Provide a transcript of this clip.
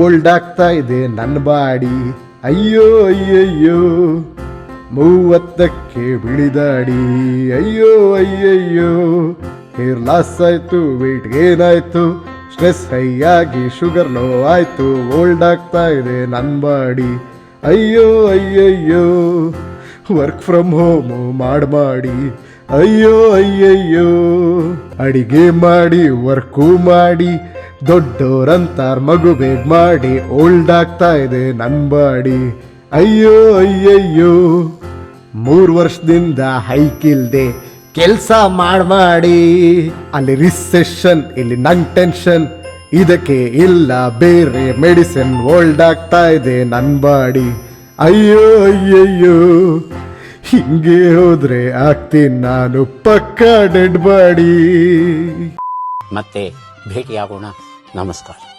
Old ಆಗ್ತಾ ಇದೆ ನನ್ನ ಬಾಡಿ. ಅಯ್ಯೋ ಅಯ್ಯಯ್ಯೋ 30ಕ್ಕೆ ಬಿಳಿದಾಡಿ. ಅಯ್ಯೋ ಅಯ್ಯಯ್ಯೋ ಹೇರ್ ಲಾಸ್ ಆಯ್ತು, ವೆಯ್ಟ್ ಗೇನ್ ಆಯ್ತು, ಸ್ಟ್ರೆಸ್ ಹೈ ಆಗಿ ಶುಗರ್ ಲೋ ಆಯ್ತು. ಓಲ್ಡ್ ಆಗ್ತಾ ಇದೆ ನನ್ನ ಬಾಡಿ. ಅಯ್ಯೋ ಅಯ್ಯಯ್ಯೋ ವರ್ಕ್ ಫ್ರಮ್ ಹೋಮು ಮಾಡಿ. ಅಯ್ಯೋ ಅಯ್ಯಯ್ಯೋ ಅಡಿಗೆ ಮಾಡಿ ವರ್ಕು ಮಾಡಿ ದೊಡ್ಡೋರಂತಾರ್ ಮಗು ಬೇಗ ಮಾಡಿ. ಓಲ್ಡ್ ಆಗ್ತಾ ಇದೆ ನನ್ನ ಬಾಡಿ. ಅಯ್ಯೋ ಅಯ್ಯಯ್ಯೋ 3 ವರ್ಷದಿಂದ ಹೈಕಿಲ್ದೆ ಕೆಲಸ ಮಾಡಿ. ಅಲ್ಲಿ ರಿಸೆಷನ್, ಇಲ್ಲಿ ನಂಗೆ ಟೆನ್ಷನ್, ಇದಕ್ಕೆ ಇಲ್ಲ ಬೇರೆ ಮೆಡಿಸಿನ್. ಓಲ್ಡ್ ಆಗ್ತಾ ಇದೆ ನನ್ನ ಬಾಡಿ. ಅಯ್ಯೋ ಅಯ್ಯಯ್ಯೋ ಹಿಂಗೆ ಹೋದ್ರೆ ಆಗ್ತೀನಿ ನಾನು ಪಕ್ಕ ಡೆಡ್ ಬಾಡಿ. ಮತ್ತೆ ಭೇಟಿಯಾಗೋಣ. ನಮಸ್ಕಾರ.